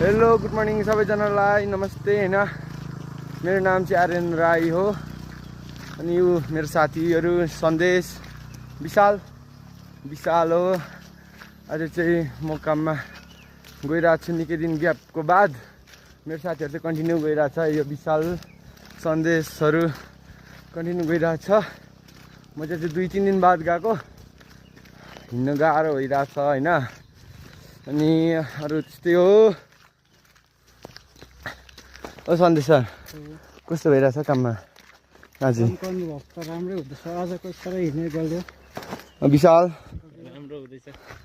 Hello good morning सबैजनालाई नमस्ते हैन। मेरो नाम चाहिँ आर्यन राई हो अनि यो मेरो साथीहरू सन्देश विशाल हो। आज चाहिँ म काममा गइरहेको छु। निकै दिन ग्यापको बाद मेरो साथीहरू चाहिँ कन्टिन्यू गइरहेछ। यो विशाल सन्देशहरू कन्टिन्यू गइरहेछ। म चाहिँ 2-3 दिन बाद गएको। हिँड्न गाह्रो भइरहेछ हैन। अनि अरू त्यस्तै हो। ओ सन्देश सर कस्तो भइरहेछ काममा? आज राम्रै हुँदैछ। आजको साह्रै हिँड्ने गल्यो। विशाल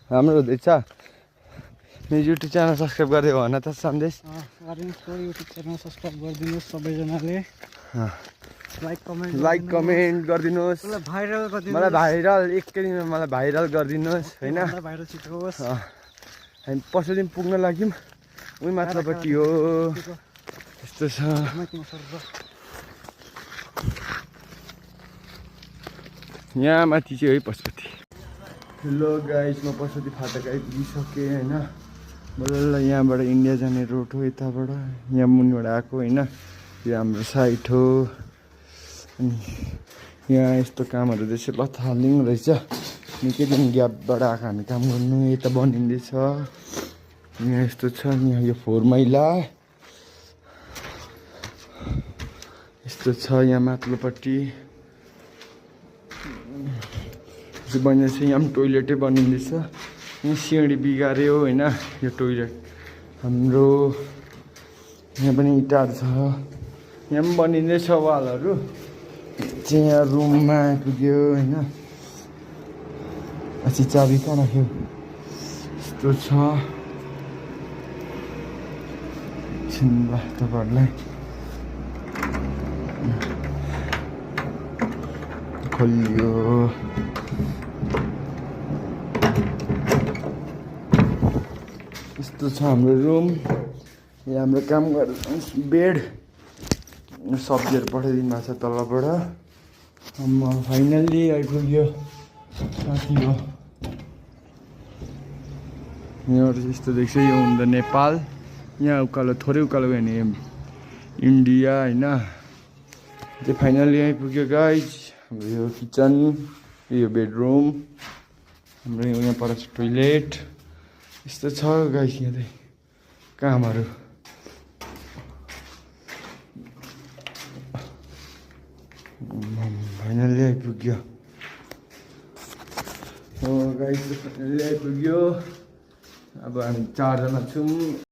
राम्रो हुँदैछ। मेरो युट्युब च्यानल सब्सक्राइब गर्दै हो भन त सन्देश। आर्यनको युट्युब च्यानल सब्सक्राइब गरिदिनुहोस् सबैजनाले। लाइक कमेन्ट गरिदिनुहोस्। भाइरल गरिदिनुहोस्। मलाई भाइरल एकै दिनमा मलाई भाइरल गरिदिनुहोस् हैन। भाइरल छिटो होस्। हामी पछिल्लो दिन पुग्न लाग्यौँ। उही माथिल्लोपट्टि हो यस्तो छ। यहाँ माथि चाहिँ है पशुपति। हेलो गाइस, म पशुपति फाटक आइपुगिसकेँ हैन। बल्ल यहाँबाट इन्डिया जाने रोड हो। यताबाट यहाँ मुनिबाट आएको हैन। यो हाम्रो साइट हो। अनि यहाँ यस्तो कामहरू रहेछ। लथालिङ रहेछ। निकै दिन ग्यापबाट आएको हामी काम गर्नु। यता बनिँदैछ। यहाँ यस्तो छ। यहाँ यो 4 माइला यस्तो छ। यहाँ माथिल्लोपट्टि बनिँदैछ। यहाँ पनि टोइलेटै बनिँदैछ। यहाँ सिँढी बिगार्यो होइन। यो टोइलेट हाम्रो। यहाँ पनि इँटाहरू छ। यहाँ पनि बनिँदैछ वालहरू। चाहिँ यहाँ रुममा आइपुग्यो होइन। पछि चाबी कहाँ राख्यो? यस्तो छ। छिन्ला तपाईँहरूलाई खोलियो। यस्तो छ हाम्रो रुम। यहाँ हाम्रो काम गर्ने बेड। सब्जीहरू पठाइदिनु भएको छ तलबाट। फाइनल्ली आइपुग्यो। साथी हो यहाँबाट यस्तो देख्छ। यो हुँदा नेपाल। यहाँ उकालो थोरै उकालो गयो भने इन्डिया होइन। त्यो फाइनल्ली आइपुग्यो गाइज। हाम्रो यो किचन, यो बेडरुम, हाम्रो यहाँ पर टोइलेट यस्तो छ गाइज। यहाँ चाहिँ कामहरू फाइनल्ली आइपुग्यो। हो गाइज फाइनल्ली आइपुग्यो। अब हामी 4 जना छौँ।